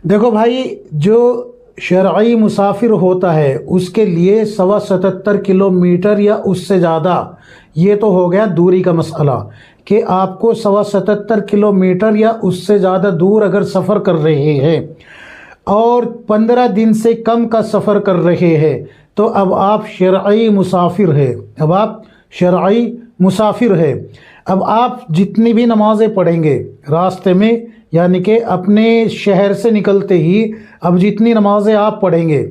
دیکھو بھائی، جو شرعی مسافر ہوتا ہے اس کے لیے 77 کلومیٹر یا اس سے زیادہ، یہ تو ہو گیا دوری کا مسئلہ کہ آپ کو 77 کلومیٹر یا اس سے زیادہ دور اگر سفر کر رہے ہیں اور 15 دن سے کم کا سفر کر رہے ہیں تو اب آپ شرعی مسافر ہے، اب آپ شرعی مسافر ہے۔ اب آپ جتنی بھی نمازیں پڑھیں گے راستے میں، یعنی کہ اپنے شہر سے نکلتے ہی اب جتنی نمازیں آپ پڑھیں گے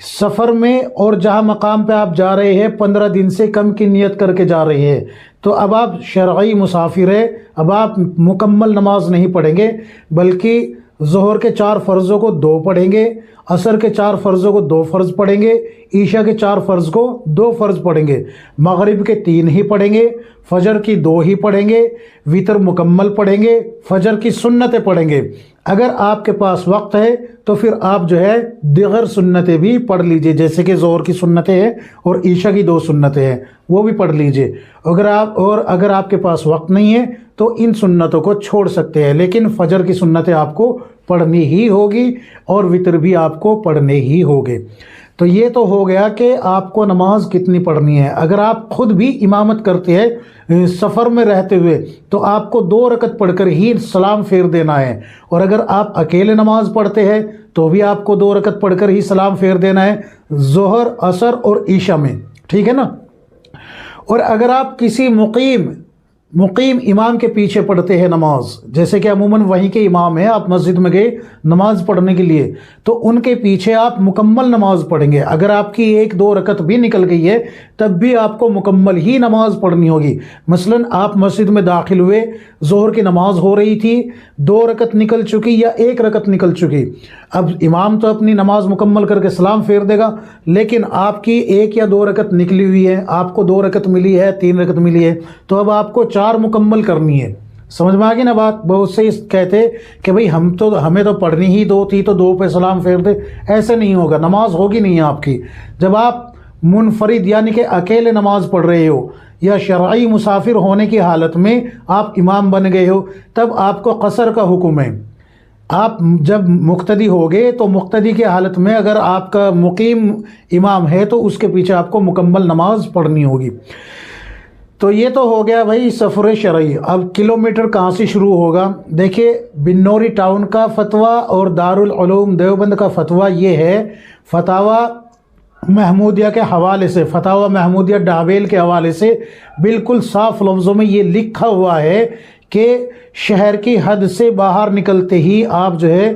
سفر میں، اور جہاں مقام پہ آپ جا رہے ہیں 15 دن سے کم کی نیت کر کے جا رہے ہیں، تو اب آپ شرعی مسافر ہے۔ اب آپ مکمل نماز نہیں پڑھیں گے، بلکہ ظہر کے 4 فرضوں کو 2 پڑھیں گے، عصر کے 4 فرضوں کو 2 فرض پڑھیں گے، عشاء کے 4 فرض کو 2 فرض پڑھیں گے، مغرب کے 3 ہی پڑھیں گے، فجر کی 2 ہی پڑھیں گے، وتر مکمل پڑھیں گے، فجر کی سنتیں پڑھیں گے۔ اگر آپ کے پاس وقت ہے تو پھر آپ جو ہے دیگر سنتیں بھی پڑھ لیجئے، جیسے کہ ظہر کی سنتیں ہیں اور عشاء کی 2 سنتیں ہیں، وہ بھی پڑھ لیجئے۔ اگر آپ کے پاس وقت نہیں ہے تو ان سنتوں کو چھوڑ سکتے ہیں، لیکن فجر کی سنتیں آپ کو پڑھنی ہی ہوگی اور وتر بھی آپ کو پڑھنے ہی ہوگے۔ تو یہ تو ہو گیا کہ آپ کو نماز کتنی پڑھنی ہے۔ اگر آپ خود بھی امامت کرتے ہیں سفر میں رہتے ہوئے تو آپ کو 2 رکعت پڑھ کر ہی سلام پھیر دینا ہے، اور اگر آپ اکیلے نماز پڑھتے ہیں تو بھی آپ کو 2 رکعت پڑھ کر ہی سلام پھیر دینا ہے، ظہر، عصر اور عشاء میں، ٹھیک ہے نا۔ اور اگر آپ کسی مقیم امام کے پیچھے پڑھتے ہیں نماز، جیسے کہ عموماً وہیں کے امام ہیں، آپ مسجد میں گئے نماز پڑھنے کے لیے تو ان کے پیچھے آپ مکمل نماز پڑھیں گے۔ اگر آپ کی 1-2 رکعت بھی نکل گئی ہے تب بھی آپ کو مکمل ہی نماز پڑھنی ہوگی۔ مثلاً آپ مسجد میں داخل ہوئے، ظہر کی نماز ہو رہی تھی، 2 رکعت نکل چکی یا 1 رکعت نکل چکی، اب امام تو اپنی نماز مکمل کر کے سلام پھیر دے گا، لیکن آپ کی 1 یا 2 رکعت نکلی ہوئی ہے، آپ کو 2 رکعت ملی ہے، 3 رکعت ملی ہے، تو اب آپ کو 4 مکمل کرنی ہے۔ سمجھ میں آگی نا بات؟ بہت سے کہتے کہ بھئی ہمیں تو پڑھنی ہی 2 تھی تو 2 پہ سلام پھیر دے، ایسے نہیں ہوگا، نماز ہوگی نہیں آپ کی۔ جب آپ منفرد یعنی کہ اکیلے نماز پڑھ رہے ہو یا شرعی مسافر ہونے کی حالت میں آپ امام بن گئے ہو، تب آپ کو قصر کا حکم ہے۔ آپ جب مقتدی ہوگے تو مقتدی کی حالت میں اگر آپ کا مقیم امام ہے تو اس کے پیچھے آپ کو مکمل نماز پڑھنی ہوگی۔ تو یہ تو ہو گیا بھائی سفر شرعی۔ اب کلومیٹر کہاں سے شروع ہوگا؟ دیکھیے، بنوری ٹاؤن کا فتویٰ اور دارالعلوم دیوبند کا فتویٰ یہ ہے، فتاوی محمودیہ کے حوالے سے، فتاوی محمودیہ ڈابیل کے حوالے سے بالکل صاف لفظوں میں یہ لکھا ہوا ہے کہ شہر کی حد سے باہر نکلتے ہی آپ جو ہے